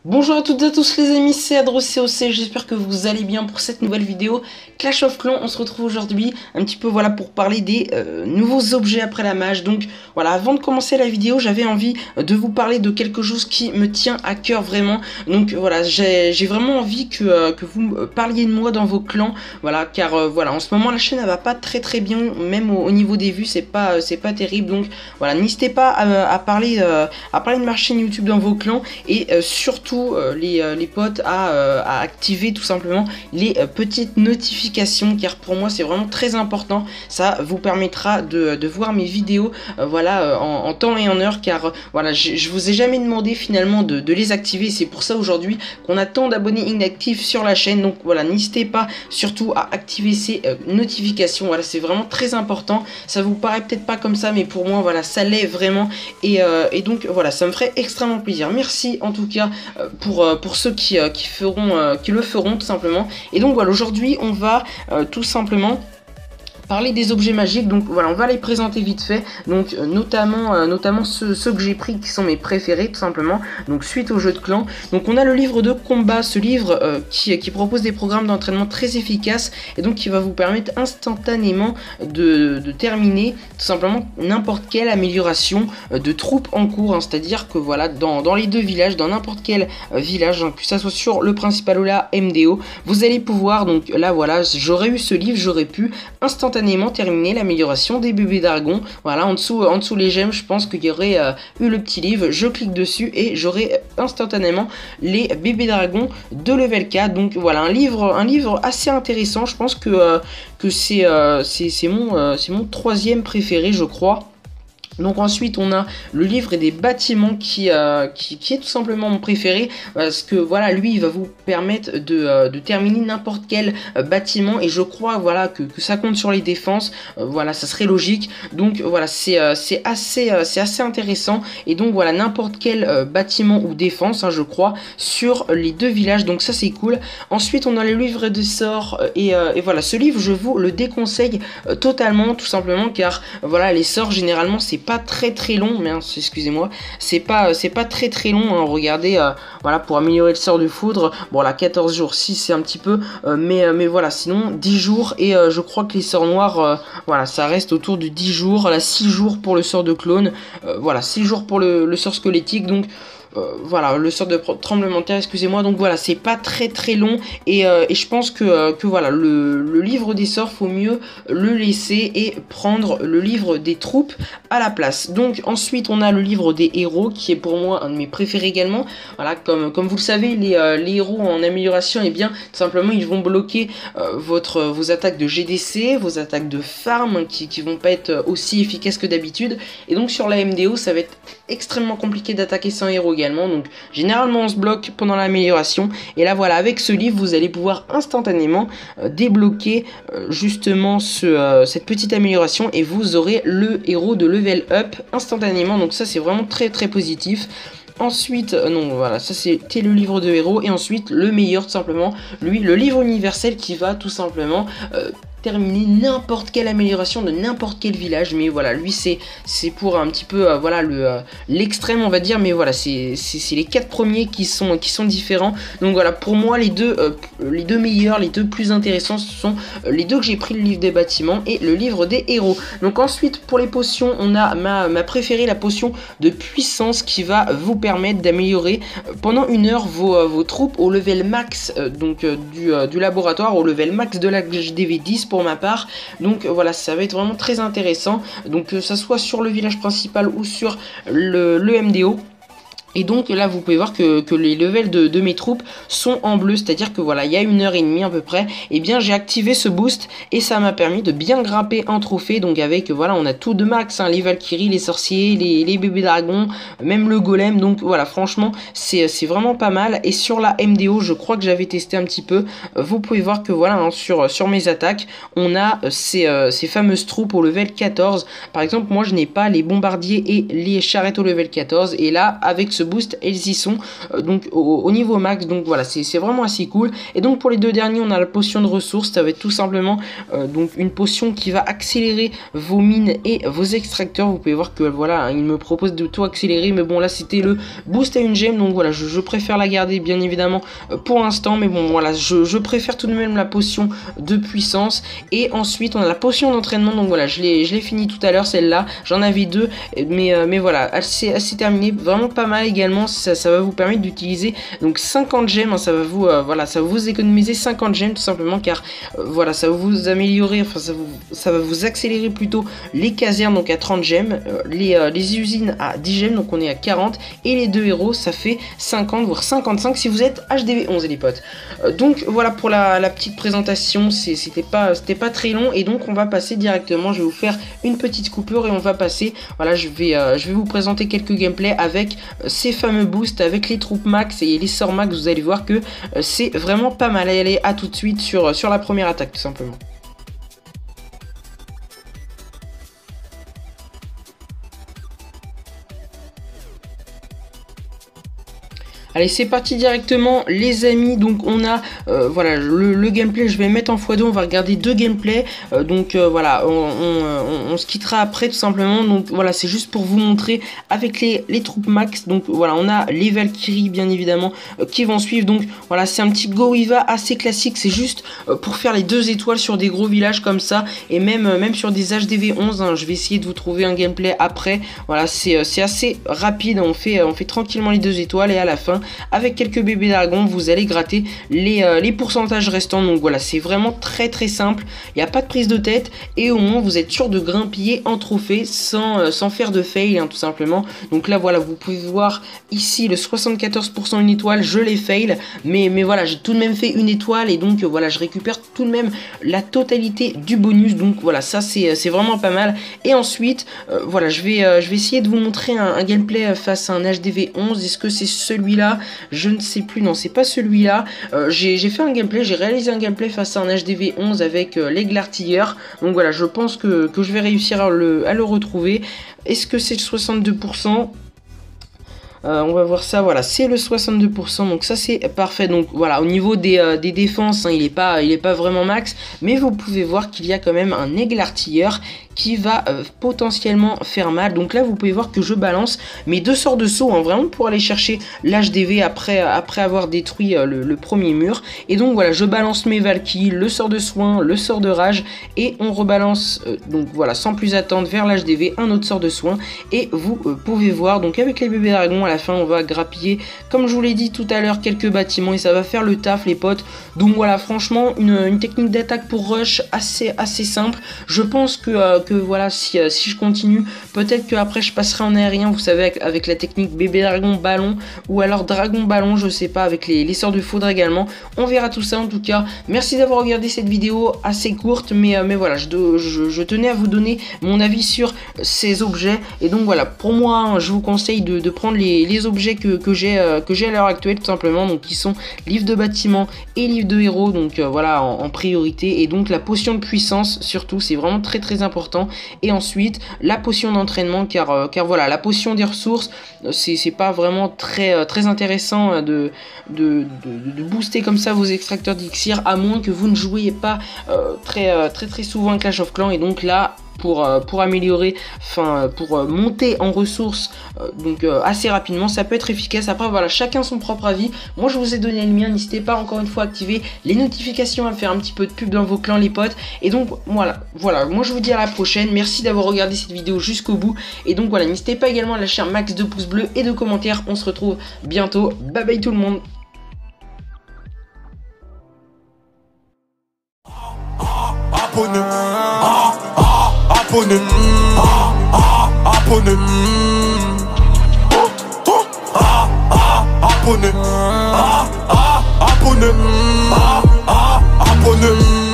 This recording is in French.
Bonjour à toutes et à tous les amis, c'est AdroCOC, j'espère que vous allez bien pour cette nouvelle vidéo Clash of Clans. On se retrouve aujourd'hui un petit peu voilà pour parler des nouveaux objets après la mage. Donc voilà, avant de commencer la vidéo, j'avais envie de vous parler de quelque chose qui me tient à cœur vraiment. Donc voilà, j'ai vraiment envie que vous parliez de moi dans vos clans. Voilà, car voilà, en ce moment la chaîne elle va pas très bien, même au niveau des vues, c'est pas terrible. Donc voilà, n'hésitez pas à parler de ma chaîne YouTube dans vos clans et surtout les potes à activer tout simplement les petites notifications, car pour moi c'est vraiment très important. Ça vous permettra de voir mes vidéos voilà en temps et en heure, car voilà, je vous ai jamais demandé finalement de les activer. C'est pour ça aujourd'hui qu'on a tant d'abonnés inactifs sur la chaîne. Donc voilà, n'hésitez pas surtout à activer ces notifications. Voilà, c'est vraiment très important. Ça vous paraît peut-être pas comme ça, mais pour moi voilà, ça l'est vraiment. Et donc voilà, ça me ferait extrêmement plaisir. Merci en tout cas pour ceux qui le feront tout simplement. Et donc voilà, aujourd'hui on va tout simplement parler des objets magiques. Donc voilà, on va les présenter vite fait. Donc notamment ceux que j'ai pris qui sont mes préférés tout simplement. Donc suite au jeu de clan. Donc on a le livre de combat, ce livre qui propose des programmes d'entraînement très efficaces et donc qui va vous permettre instantanément de terminer tout simplement n'importe quelle amélioration de troupes en cours, hein. C'est-à-dire que voilà, dans les deux villages, dans n'importe quel village, hein, que ça soit sur le principal ou la MDO, vous allez pouvoir, donc là voilà, j'aurais eu ce livre, j'aurais pu instantanément terminer l'amélioration des bébés dragons. Voilà, en dessous les gemmes, je pense qu'il y aurait eu le petit livre. Je clique dessus et j'aurai instantanément les bébés dragons de level 4. Donc voilà, un livre assez intéressant. Je pense que c'est mon troisième préféré, je crois. Donc ensuite on a le livre des bâtiments qui est tout simplement mon préféré, parce que voilà, lui il va vous permettre de terminer n'importe quel bâtiment, et je crois voilà que ça compte sur les défenses. Voilà, ça serait logique. Donc voilà, c'est assez intéressant, et donc voilà, n'importe quel bâtiment ou défense, hein, je crois, sur les deux villages, donc ça c'est cool. Ensuite on a le livre de sorts, et voilà, ce livre je vous le déconseille totalement, tout simplement car voilà, les sorts généralement c'est pas très long, mais excusez-moi, c'est pas très long, hein. Regardez, voilà, pour améliorer le sort de foudre, bon là 14 jours, si c'est un petit peu, mais voilà, sinon 10 jours, et je crois que les sorts noirs, voilà, ça reste autour de 10 jours, là 6 jours pour le sort de clone, voilà, 6 jours pour le sort squelettique, donc voilà, le sort de tremblement de terre, excusez-moi. Donc voilà, c'est pas très long, et je pense que voilà, le livre des sorts, faut mieux le laisser et prendre le livre des troupes à la place. Donc ensuite on a le livre des héros, qui est pour moi un de mes préférés également. Voilà, comme vous le savez, les héros en amélioration, et bien tout simplement ils vont bloquer vos attaques de GDC, vos attaques de farm, qui vont pas être aussi efficaces que d'habitude. Et donc sur la MDO ça va être extrêmement compliqué d'attaquer sans héros également, donc généralement on se bloque pendant l'amélioration. Et là voilà, avec ce livre vous allez pouvoir instantanément débloquer justement cette petite amélioration, et vous aurez le héros de level up instantanément. Donc ça c'est vraiment très positif. Ensuite, non, voilà, ça c'était le livre de héros. Et ensuite, le meilleur tout simplement, lui, le livre universel, qui va tout simplement terminer n'importe quelle amélioration de n'importe quel village. Mais voilà, lui c'est pour un petit peu voilà l'extrême, on va dire. Mais voilà, c'est les 4 premiers qui sont différents. Donc voilà, pour moi les deux meilleurs, les deux plus intéressants, ce sont les deux que j'ai pris, le livre des bâtiments et le livre des héros. Donc ensuite pour les potions, on a ma préférée, la potion de puissance, qui va vous permettre d'améliorer pendant 1 heure vos troupes au level max, donc du laboratoire, au level max de la HDV10 pour ma part. Donc voilà, ça va être vraiment très intéressant, donc que ça soit sur le village principal ou sur le MDO. Et donc là vous pouvez voir que les levels de mes troupes sont en bleu, c'est-à-dire que voilà, il y a 1h30 à peu près, et bien j'ai activé ce boost et ça m'a permis de bien grimper en trophée. Donc avec voilà, on a tout de max, hein, les Valkyries, les sorciers, les bébés dragons, même le golem. Donc voilà, franchement c'est vraiment pas mal. Et sur la MDO, je crois que j'avais testé un petit peu, vous pouvez voir que voilà, hein, sur mes attaques on a ces fameuses troupes au level 14. Par exemple moi je n'ai pas les bombardiers et les charrettes au level 14, et là avec ce boost, elles y sont donc au niveau max. Donc voilà, c'est vraiment assez cool. Et donc pour les deux derniers, on a la potion de ressources. Ça va être tout simplement donc une potion qui va accélérer vos mines et vos extracteurs. Vous pouvez voir que voilà, il me propose de tout accélérer, mais bon là c'était le boost à une gemme, donc voilà, je préfère la garder bien évidemment pour l'instant, mais bon voilà, je préfère tout de même la potion de puissance. Et ensuite on a la potion d'entraînement, donc voilà, je l'ai fini tout à l'heure, celle-là, j'en avais deux, mais voilà, elle s'est terminée, vraiment pas mal également. Ça va vous permettre d'utiliser donc 50 gemmes, hein, ça va vous voilà, ça va vous économiser 50 gemmes tout simplement, car voilà, ça va vous améliorer, enfin ça va vous accélérer plutôt les casernes, donc à 30 gemmes, les usines à 10 gemmes, donc on est à 40, et les deux héros ça fait 50 voire 55 si vous êtes HDV 11 les potes. Donc voilà pour la petite présentation, c'était pas très long, et donc on va passer directement, je vais vous faire une petite coupure et on va passer, voilà, je vais vous présenter quelques gameplays avec ces fameux boosts, avec les troupes max et les sorts max. Vous allez voir que c'est vraiment pas mal. Allez, à tout de suite sur la première attaque tout simplement. Allez, c'est parti directement les amis. Donc on a voilà le gameplay, je vais mettre en x2, on va regarder deux gameplays, voilà, on se quittera après tout simplement. Donc voilà, c'est juste pour vous montrer avec les troupes max. Donc voilà, on a les Valkyries bien évidemment qui vont suivre. Donc voilà, c'est un petit go Iva assez classique, c'est juste pour faire les 2 étoiles sur des gros villages comme ça, et même sur des HDV 11, hein. Je vais essayer de vous trouver un gameplay après. Voilà, c'est assez rapide, on fait tranquillement les 2 étoiles, et à la fin avec quelques bébés dragons vous allez gratter les pourcentages restants. Donc voilà, c'est vraiment très simple, il n'y a pas de prise de tête, et au moins vous êtes sûr de grimper en trophée sans faire de fail, hein, tout simplement. Donc là voilà, vous pouvez voir ici le 74% une étoile, je l'ai fail, mais voilà, j'ai tout de même fait une étoile, et donc voilà, je récupère tout de même la totalité du bonus. Donc voilà, ça c'est vraiment pas mal. Et ensuite voilà, je vais essayer de vous montrer un gameplay face à un HDV 11. Est-ce que c'est celui-là? Je ne sais plus, non, c'est pas celui-là. J'ai fait un gameplay, j'ai réalisé un gameplay face à un HDV 11 avec l'aigle artilleur. Donc voilà, je pense que je vais réussir à le retrouver. Est-ce que c'est le 62%? On va voir ça, voilà, c'est le 62%, donc ça c'est parfait. Donc voilà, au niveau des défenses, hein, il est pas vraiment max, mais vous pouvez voir qu'il y a quand même un aigle artilleur qui va potentiellement faire mal. Donc là vous pouvez voir que je balance mes 2 sorts de saut, hein, vraiment pour aller chercher l'HDV après avoir détruit le premier mur. Et donc voilà, je balance mes Valkyries, le sort de soin, le sort de rage, et on rebalance donc voilà, sans plus attendre, vers l'HDV un autre sort de soin. Et vous pouvez voir, donc avec les bébés dragons, à la fin on va grappiller, comme je vous l'ai dit tout à l'heure, quelques bâtiments, et ça va faire le taf les potes. Donc voilà, franchement une technique d'attaque pour rush assez simple. Je pense que voilà, si je continue, peut-être que après je passerai en aérien, vous savez, avec la technique bébé dragon ballon, ou alors dragon ballon, je sais pas, avec les sorts de foudre également. On verra tout ça. En tout cas, merci d'avoir regardé cette vidéo assez courte, mais voilà, je tenais à vous donner mon avis sur ces objets. Et donc voilà, pour moi, je vous conseille de prendre les objets que j'ai à l'heure actuelle tout simplement, donc qui sont livre de bâtiment et livre de héros, donc voilà, en priorité. Et donc la potion de puissance surtout, c'est vraiment très important. Et ensuite la potion d'entraînement, car voilà, la potion des ressources, c'est pas vraiment très intéressant de booster comme ça vos extracteurs d'Elixir, à moins que vous ne jouiez pas très souvent à Clash of Clans. Et donc là, pour améliorer, enfin pour monter en ressources donc assez rapidement, ça peut être efficace. Après voilà, chacun son propre avis. Moi je vous ai donné le mien, n'hésitez pas encore une fois à activer les notifications, à faire un petit peu de pub dans vos clans les potes. Et donc voilà, moi je vous dis à la prochaine, merci d'avoir regardé cette vidéo jusqu'au bout. Et donc voilà, n'hésitez pas également à lâcher un max de pouces bleus et de commentaires. On se retrouve bientôt, bye bye tout le monde. Abonne.